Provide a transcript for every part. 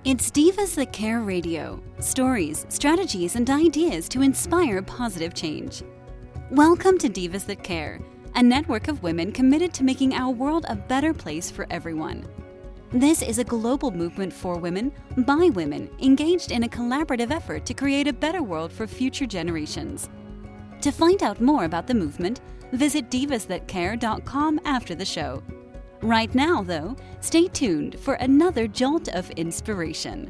It's Divas That Care Radio. Stories, strategies, and ideas to inspire positive change. Welcome to Divas That Care, a network of women committed to making our world a better place for everyone. This is a global movement for women, by women, engaged in a collaborative effort to create a better world for future generations. To find out more about the movement, visit divasthatcare.com after the show. Right now, though, stay tuned for another jolt of inspiration.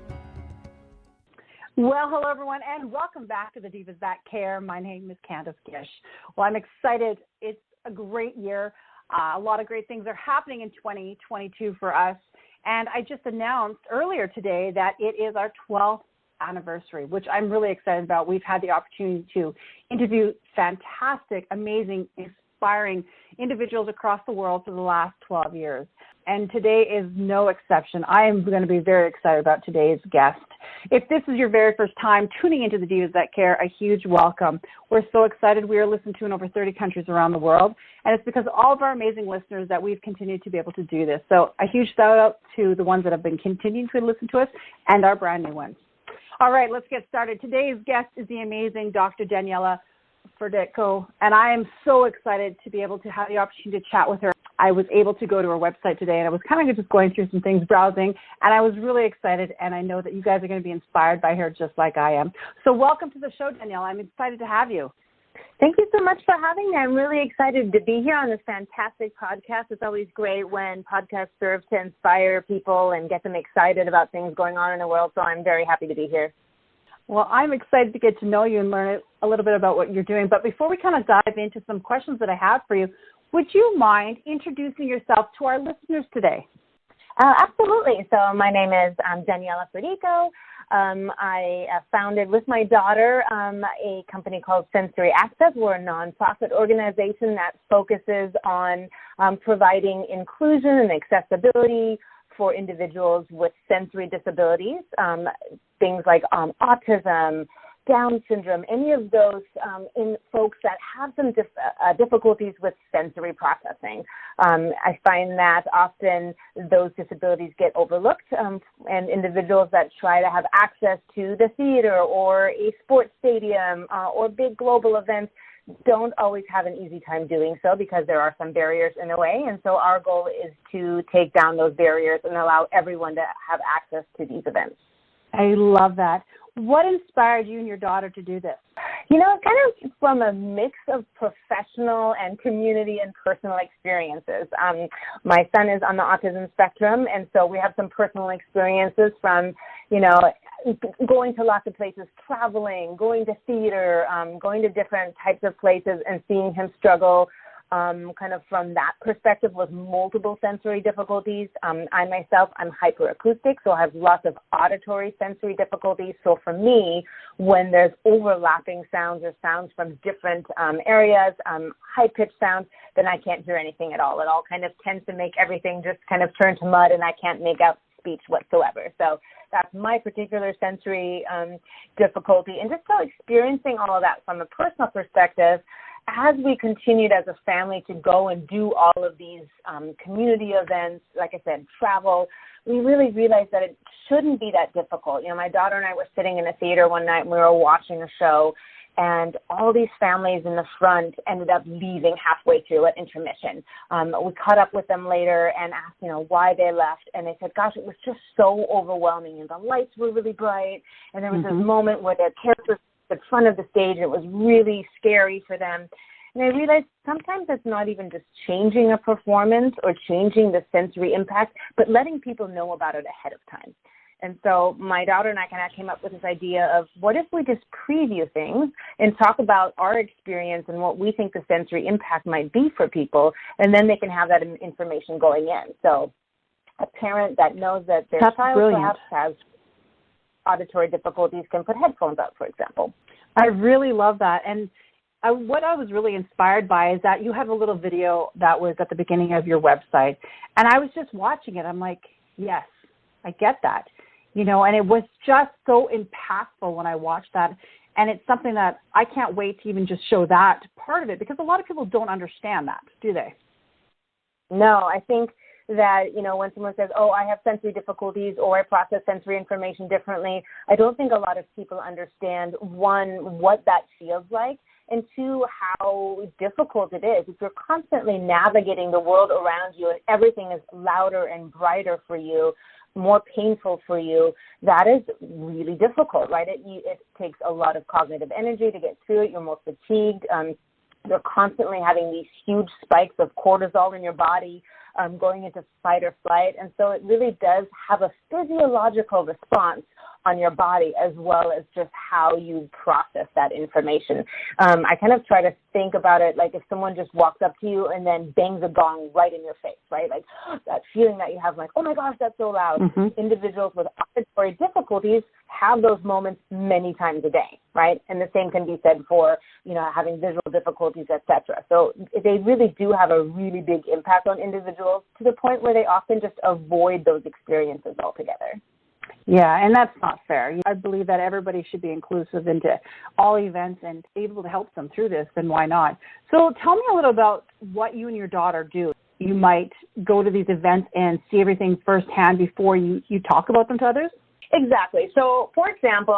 Well, hello, everyone, and welcome back to the Divas That Care. My name is Candace Gish. Well, I'm excited. It's a great year. A lot of great things are happening in 2022 for us. And I just announced earlier today that it is our 12th anniversary, which I'm really excited about. We've had the opportunity to interview fantastic, amazing, inspiring individuals across the world for the last 12 years. And today is no exception. I am going to be very excited about today's guest. If this is your very first time tuning into the Divas That Care, a huge welcome. We're so excited. We are listened to in over 30 countries around the world. And it's because of all of our amazing listeners that we've continued to be able to do this. So a huge shout out to the ones that have been continuing to listen to us and our brand new ones. All right, let's get started. Today's guest is the amazing Dr. Daniela Ferdico, and I am so excited to be able to have the opportunity to chat with her. I was able to go to her website today, and I was kind of just going through some things, browsing, and I was really excited, and I know that you guys are going to be inspired by her just like I am. So welcome to the show, Daniela. I'm excited to have you. Thank you so much for having me. I'm really excited to be here on this fantastic podcast. It's always great when podcasts serve to inspire people and get them excited about things going on in the world, so I'm very happy to be here. Well, I'm excited to get to know you and learn a little bit about what you're doing. But before we kind of dive into some questions that I have for you, would you mind introducing yourself to our listeners today? Absolutely. So my name is Daniela Ferdico. I founded with my daughter a company called Sensory Access. We're a nonprofit organization that focuses on providing inclusion and accessibility for individuals with sensory disabilities, things like autism, Down syndrome, any of those in folks that have some difficulties with sensory processing. I find that often those disabilities get overlooked, and individuals that try to have access to the theater or a sports stadium or big global events don't always have an easy time doing so because there are some barriers in the way. And so our goal is to take down those barriers and allow everyone to have access to these events. I love that. What inspired you and your daughter to do this? You know, it's kind of from a mix of professional and community and personal experiences. My son is on the autism spectrum, and so we have some personal experiences from, you know, going to lots of places, traveling, going to theater, going to different types of places and seeing him struggle kind of from that perspective with multiple sensory difficulties. I myself, I'm hyperacoustic, so I have lots of auditory sensory difficulties. So for me, when there's overlapping sounds or sounds from different areas, high-pitched sounds, then I can't hear anything at all. It all kind of tends to make everything just kind of turn to mud, and I can't make out speech whatsoever. So that's my particular sensory difficulty. And just so experiencing all of that from a personal perspective, as we continued as a family to go and do all of these community events, like I said, travel, we really realized that it shouldn't be that difficult. You know, my daughter and I were sitting in a theater one night and we were watching a show, and all these families in the front ended up leaving halfway through at intermission. We caught up with them later and asked, you know, why they left. And they said, gosh, it was just so overwhelming. And the lights were really bright. And there was this moment where their characters at the front of the stage, and it was really scary for them. And I realized sometimes it's not even just changing a performance or changing the sensory impact, but letting people know about it ahead of time. And so my daughter and I kind of came up with this idea of what if we just preview things and talk about our experience and what we think the sensory impact might be for people, and then they can have that information going in. So a parent that knows that their child perhaps has auditory difficulties can put headphones up, for example. I really love that. And what I was really inspired by is that you have a little video that was at the beginning of your website. And I was just watching it. I'm like, yes, I get that. You know, and it was just so impactful when I watched that. And it's something that I can't wait to even just show that part of it, because a lot of people don't understand that, do they? No, I think that, when someone says, oh, I have sensory difficulties or I process sensory information differently, I don't think a lot of people understand, one, what that feels like, and two, how difficult it is. If you're constantly navigating the world around you and everything is louder and brighter for you, more painful for you, that is really difficult, right? It takes a lot of cognitive energy to get through it. You're more fatigued. You're constantly having these huge spikes of cortisol in your body, going into fight or flight. And so it really does have a physiological response on your body as well as just how you process that information. I kind of try to think about it like if someone just walks up to you and then bangs a gong right in your face, right? Like that feeling that you have like, oh my gosh, that's so loud. Mm-hmm. Individuals with auditory difficulties have those moments many times a day, right? And the same can be said for, having visual difficulties, etc. So they really do have a really big impact on individuals to the point where they often just avoid those experiences altogether. Yeah, and that's not fair. I believe that everybody should be inclusive into all events and able to help them through this, then why not? So tell me a little about what you and your daughter do. You might go to these events and see everything firsthand before you talk about them to others? Exactly. So, for example,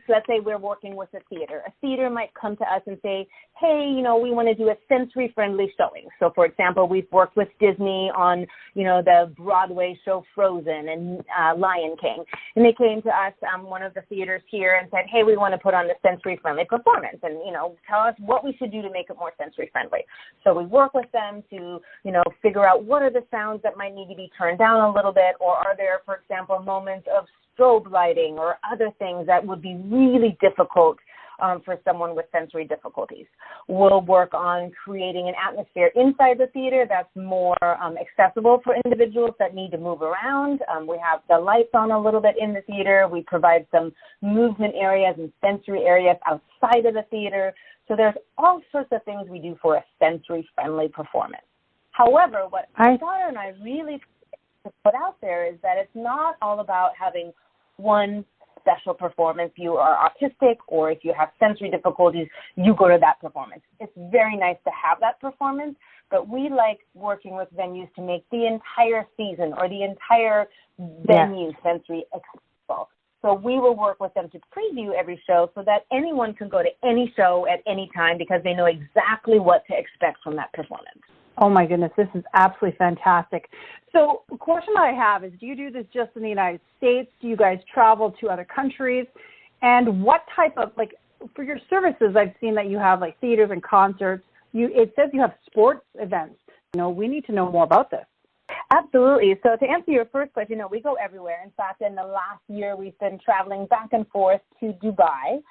let's say we're working with a theater. A theater might come to us and say, hey, we want to do a sensory-friendly showing. So, for example, we've worked with Disney on, the Broadway show Frozen and Lion King. And they came to us, one of the theaters here, and said, hey, we want to put on a sensory-friendly performance and, tell us what we should do to make it more sensory-friendly. So we work with them to, figure out what are the sounds that might need to be turned down a little bit, or are there, for example, moments of strobe lighting or other things that would be really difficult for someone with sensory difficulties. We'll work on creating an atmosphere inside the theater that's more accessible for individuals that need to move around. We have the lights on a little bit in the theater. We provide some movement areas and sensory areas outside of the theater. So there's all sorts of things we do for a sensory-friendly performance. However, what my daughter and I really put out there is that it's not all about having one special performance. You are autistic, or if you have sensory difficulties, you go to that performance. It's very nice to have that performance, but we like working with venues to make the entire season or the entire venue sensory accessible. So we will work with them to preview every show so that anyone can go to any show at any time because they know exactly what to expect from that performance. Oh, my goodness, this is absolutely fantastic. So the question I have is, do you do this just in the United States? Do you guys travel to other countries? And what type of, for your services, I've seen that you have, theaters and concerts. It says you have sports events. We need to know more about this. Absolutely. So to answer your first question, we go everywhere. In fact, in the last year, we've been traveling back and forth to Dubai.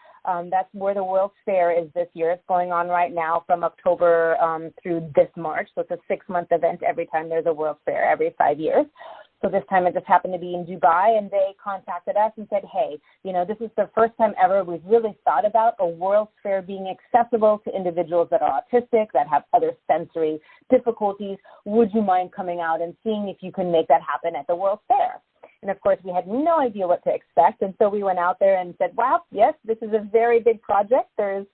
That's where the World's Fair is this year. It's going on right now from October through this March. So it's a 6-month event every time there's a World's Fair, every 5 years. So this time it just happened to be in Dubai, and they contacted us and said, hey, this is the first time ever we've really thought about a World's Fair being accessible to individuals that are autistic, that have other sensory difficulties. Would you mind coming out and seeing if you can make that happen at the World's Fair? And, of course, we had no idea what to expect. And so we went out there and said, wow, yes, this is a very big project. There's,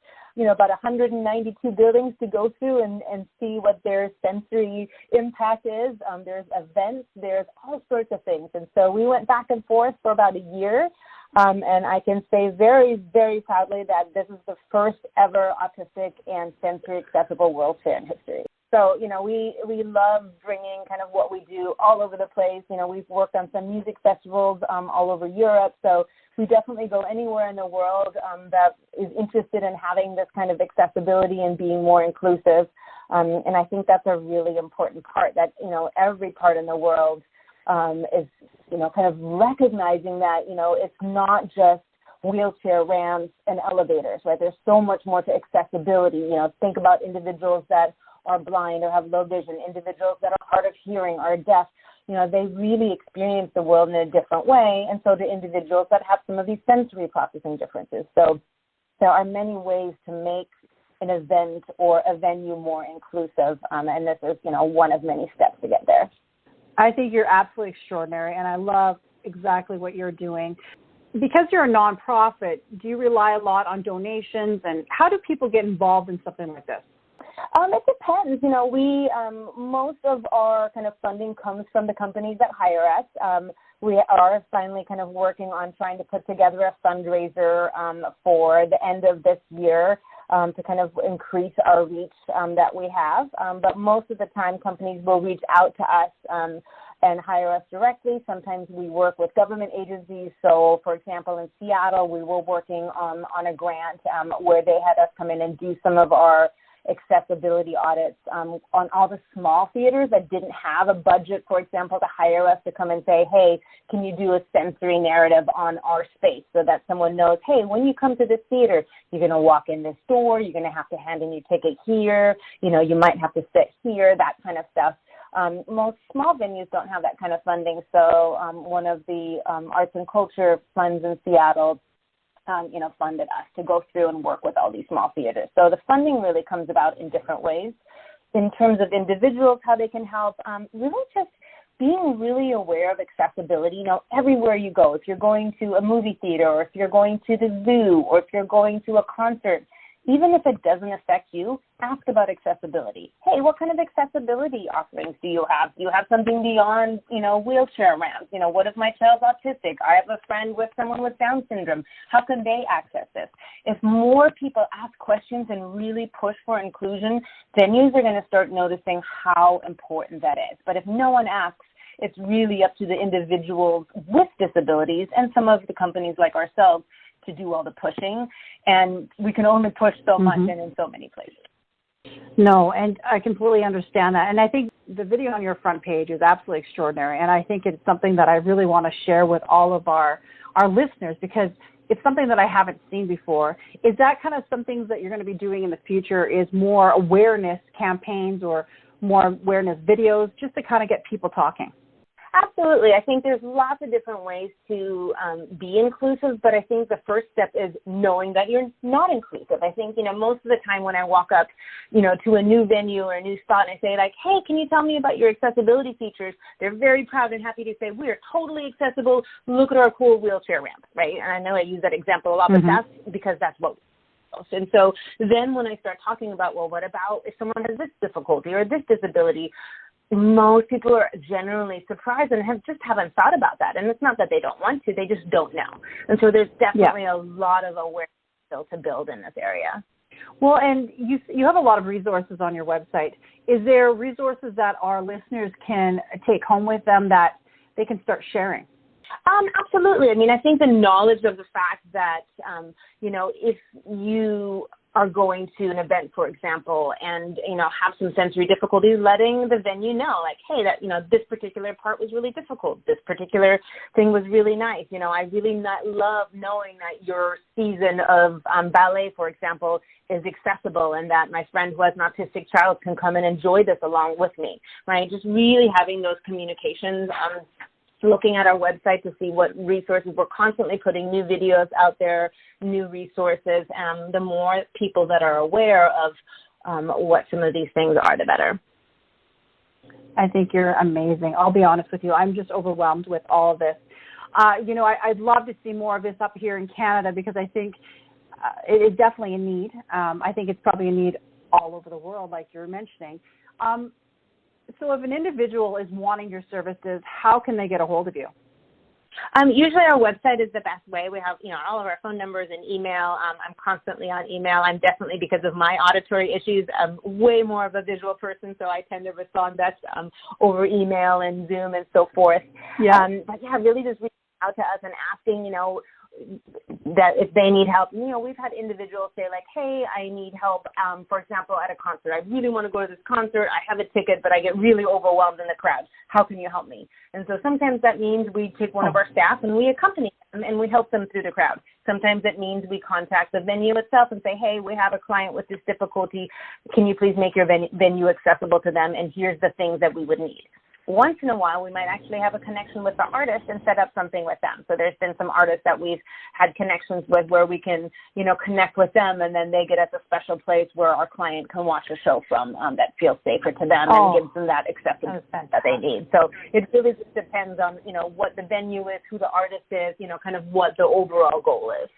about 192 buildings to go through and see what their sensory impact is. There's events. There's all sorts of things. And so we went back and forth for about a year. And I can say very, very proudly that this is the first ever autistic and sensory accessible World Fair in history. So, we love bringing kind of what we do all over the place. We've worked on some music festivals all over Europe. So we definitely go anywhere in the world that is interested in having this kind of accessibility and being more inclusive. And I think that's a really important part that, every part in the world is, kind of recognizing that, it's not just wheelchair ramps and elevators, right? There's so much more to accessibility. Think about individuals that are blind or have low vision, individuals that are hard of hearing or deaf. They really experience the world in a different way, and so do individuals that have some of these sensory processing differences. So there are many ways to make an event or a venue more inclusive, and this is, one of many steps to get there. I think you're absolutely extraordinary, and I love exactly what you're doing. Because you're a nonprofit, do you rely a lot on donations, and how do people get involved in something like this? It depends. We most of our kind of funding comes from the companies that hire us. We are finally kind of working on trying to put together a fundraiser for the end of this year to kind of increase our reach that we have. But most of the time, companies will reach out to us and hire us directly. Sometimes we work with government agencies. So, for example, in Seattle, we were working on a grant where they had us come in and do some of our accessibility audits on all the small theaters that didn't have a budget, for example, to hire us to come and say, hey, can you do a sensory narrative on our space so that someone knows, hey, when you come to this theater, you're going to walk in this door, you're going to have to hand in your ticket here, you might have to sit here, that kind of stuff. Most small venues don't have that kind of funding, so one of the arts and culture funds in Seattle funded us to go through and work with all these small theaters. So the funding really comes about in different ways. In terms of individuals, how they can help, really just being really aware of accessibility, everywhere you go. If you're going to a movie theater or if you're going to the zoo or if you're going to a concert, even if it doesn't affect you, ask about accessibility. Hey, what kind of accessibility offerings do you have? Do you have something beyond, wheelchair ramps? What if my child's autistic? I have a friend with someone with Down syndrome. How can they access this? If more people ask questions and really push for inclusion, venues are going to start noticing how important that is. But if no one asks, it's really up to the individuals with disabilities and some of the companies like ourselves to do all the pushing, and we can only push so much and in so many places. No, and I completely understand that. And I think the video on your front page is absolutely extraordinary, and I think it's something that I really want to share with all of our listeners because it's something that I haven't seen before. Is that kind of some things that you're going to be doing in the future is more awareness campaigns or more awareness videos just to kind of get people talking? Absolutely. I think there's lots of different ways to be inclusive, but I think the first step is knowing that you're not inclusive. I think, most of the time when I walk up, to a new venue or a new spot and I say like, hey, can you tell me about your accessibility features? They're very proud and happy to say, we are totally accessible. Look at our cool wheelchair ramp, right? And I know I use that example a lot, but that's because that's what and so then when I start talking about, well, what about if someone has this difficulty or this disability? Most people are generally surprised and haven't thought about that. And it's not that they don't want to, they just don't know. And so there's definitely a lot of awareness still to build in this area. Well, and you have a lot of resources on your website. Is there resources that our listeners can take home with them that they can start sharing? Absolutely. I mean, I think the knowledge of the fact that, if you are going to an event, for example, and, have some sensory difficulties, letting the venue know, like, hey, that, this particular part was really difficult. This particular thing was really nice. I really love knowing that your season of ballet, for example, is accessible and that my friend who has an autistic child can come and enjoy this along with me, right? Just really having those communications, looking at our website to see what resources. We're constantly putting new videos out there, new resources, and the more people that are aware of what some of these things are, the better. I think you're amazing. I'll be honest with you. I'm just overwhelmed with all of this. I'd love to see more of this up here in Canada because I think it is definitely a need. I think it's probably a need all over the world, like you're mentioning. So if an individual is wanting your services, how can they get a hold of you? Usually our website is the best way. We have, all of our phone numbers and email. I'm constantly on email. I'm definitely, because of my auditory issues, way more of a visual person, so I tend to respond best over email and Zoom and so forth. Yeah. Really just reaching out to us and asking, that if they need help. We've had individuals say like, hey, I need help, for example, at a concert. I really want to go to this concert. I have a ticket, but I get really overwhelmed in the crowd. How can you help me? And so sometimes that means we take one of our staff and we accompany them and we help them through the crowd. Sometimes it means we contact the venue itself and say, hey, we have a client with this difficulty. Can you please make your venue accessible to them? And here's the things that we would need. Once in a while, we might actually have a connection with the artist and set up something with them. So there's been some artists that we've had connections with where we can, connect with them, and then they get at the special place where our client can watch a show from that feels safer to them and gives them that acceptance that they need. So it really just depends on, what the venue is, who the artist is, kind of what the overall goal is.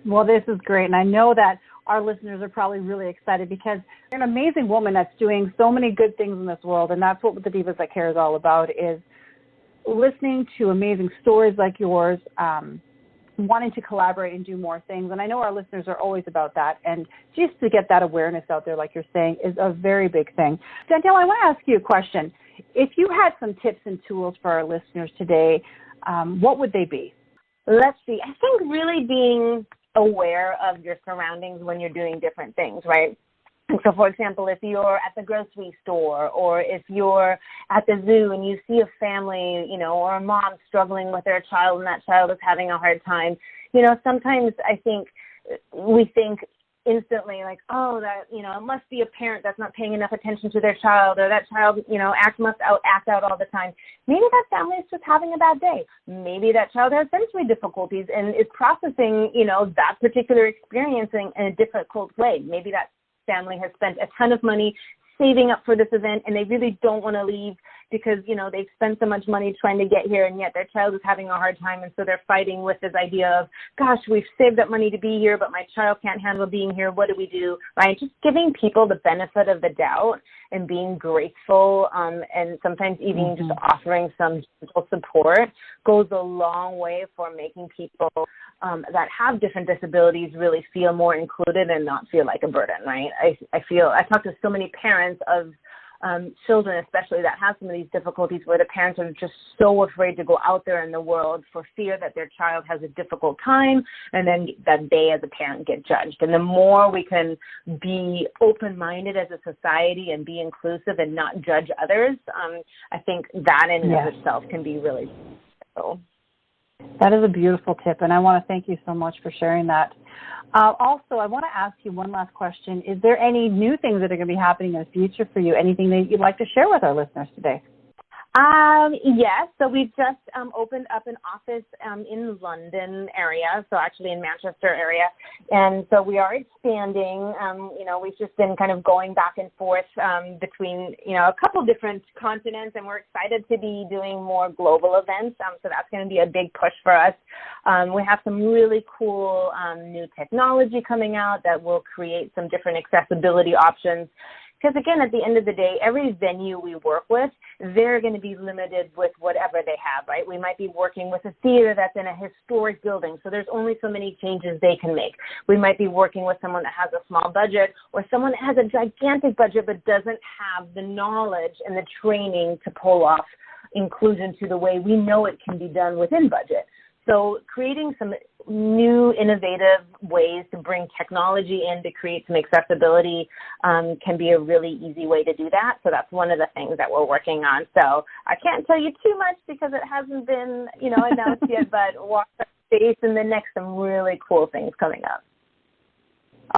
Well, this is great. And I know that our listeners are probably really excited because you're an amazing woman that's doing so many good things in this world, and that's what the Divas That Care is all about, is listening to amazing stories like yours, wanting to collaborate and do more things. And I know our listeners are always about that, and just to get that awareness out there, like you're saying, is a very big thing. Daniela, I want to ask you a question. If you had some tips and tools for our listeners today, what would they be? Let's see. I think really being aware of your surroundings when you're doing different things, right? And so, for example, if you're at the grocery store or if you're at the zoo and you see a family, or a mom struggling with their child and that child is having a hard time, sometimes I think we think instantly like, oh, that, it must be a parent that's not paying enough attention to their child, or that child, must act out all the time. Maybe that family is just having a bad day. Maybe that child has sensory difficulties and is processing, that particular experience in a difficult way. Maybe that family has spent a ton of money saving up for this event and they really don't want to leave because, they've spent so much money trying to get here and yet their child is having a hard time. And so they're fighting with this idea of, gosh, we've saved up money to be here, but my child can't handle being here. What do we do? Right? Just giving people the benefit of the doubt and being grateful and sometimes even just offering some gentle support goes a long way for making people that have different disabilities really feel more included and not feel like a burden, right? I talk to so many parents of children, especially that have some of these difficulties where the parents are just so afraid to go out there in the world for fear that their child has a difficult time and then that they as a parent get judged. And the more we can be open-minded as a society and be inclusive and not judge others, I think that in and of itself can be really useful. That is a beautiful tip, and I want to thank you so much for sharing that. Also, I want to ask you one last question. Is there any new things that are going to be happening in the future for you? Anything that you'd like to share with our listeners today? Yes. So we've just opened up an office in London area, so actually in Manchester area. And so we are expanding. We've just been kind of going back and forth between, a couple different continents, and we're excited to be doing more global events. So that's going to be a big push for us. We have some really cool new technology coming out that will create some different accessibility options. Because, again, at the end of the day, every venue we work with, they're going to be limited with whatever they have, right? We might be working with a theater that's in a historic building, so there's only so many changes they can make. We might be working with someone that has a small budget or someone that has a gigantic budget but doesn't have the knowledge and the training to pull off inclusion to the way we know it can be done within budget. So creating some new innovative ways to bring technology in to create some accessibility can be a really easy way to do that. So that's one of the things that we're working on. So I can't tell you too much because it hasn't been, announced yet, but watch our space and the next some really cool things coming up.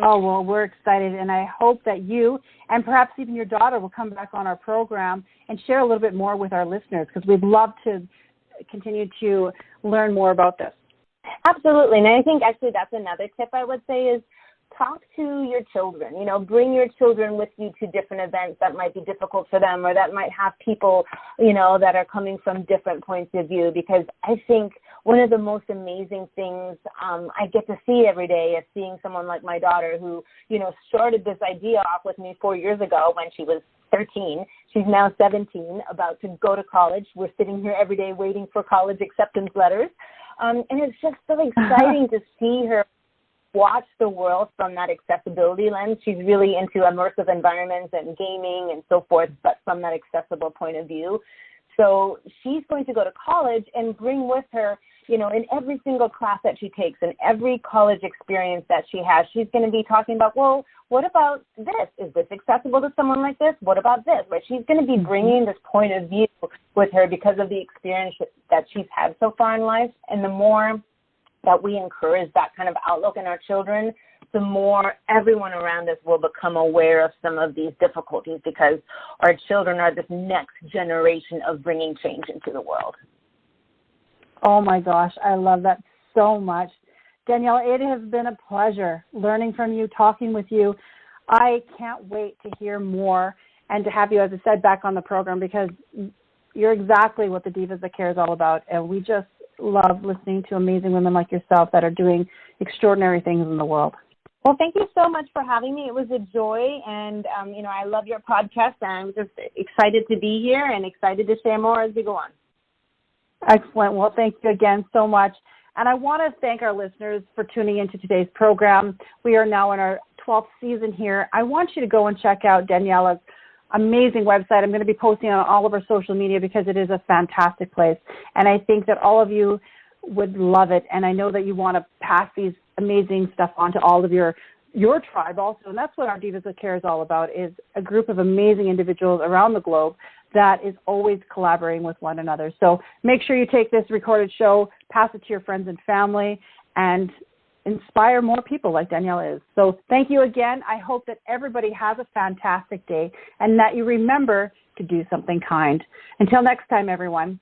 Oh, well, we're excited, and I hope that you and perhaps even your daughter will come back on our program and share a little bit more with our listeners because we'd love to continue to learn more about this. Absolutely. And I think actually that's another tip I would say is talk to your children. Bring your children with you to different events that might be difficult for them or that might have people, that are coming from different points of view, because I think one of the most amazing things I get to see every day is seeing someone like my daughter who, started this idea off with me 4 years ago when she was 13. She's now 17, about to go to college. We're sitting here every day waiting for college acceptance letters. And it's just so exciting to see her watch the world from that accessibility lens. She's really into immersive environments and gaming and so forth, but from that accessible point of view. So she's going to go to college and bring with her, in every single class that she takes and every college experience that she has, she's going to be talking about, well, what about this? Is this accessible to someone like this? What about this? But she's going to be bringing this point of view with her because of the experience that she's had so far in life. And the more that we encourage that kind of outlook in our children, the more everyone around us will become aware of some of these difficulties because our children are this next generation of bringing change into the world. Oh, my gosh. I love that so much. Daniela, it has been a pleasure learning from you, talking with you. I can't wait to hear more and to have you, as I said, back on the program because you're exactly what the Divas That Care is all about. And we just love listening to amazing women like yourself that are doing extraordinary things in the world. Well, thank you so much for having me. It was a joy, and, I love your podcast, and I'm just excited to be here and excited to share more as we go on. Excellent. Well, thank you again so much. And I want to thank our listeners for tuning into today's program. We are now in our 12th season here. I want you to go and check out Daniela's amazing website. I'm going to be posting on all of our social media because it is a fantastic place. And I think that all of you would love it. And I know that you want to pass these amazing stuff on to all of your tribe also. And that's what our Divas That Care is all about, is a group of amazing individuals around the globe that is always collaborating with one another. So make sure you take this recorded show, pass it to your friends and family, and inspire more people like Daniela is. So thank you again. I hope that everybody has a fantastic day and that you remember to do something kind. Until next time, everyone.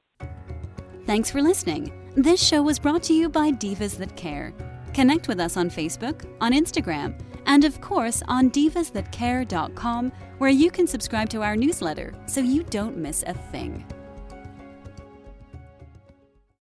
Thanks for listening. This show was brought to you by Divas That Care. Connect with us on Facebook, on Instagram, and of course on divasthatcare.com, where you can subscribe to our newsletter so you don't miss a thing.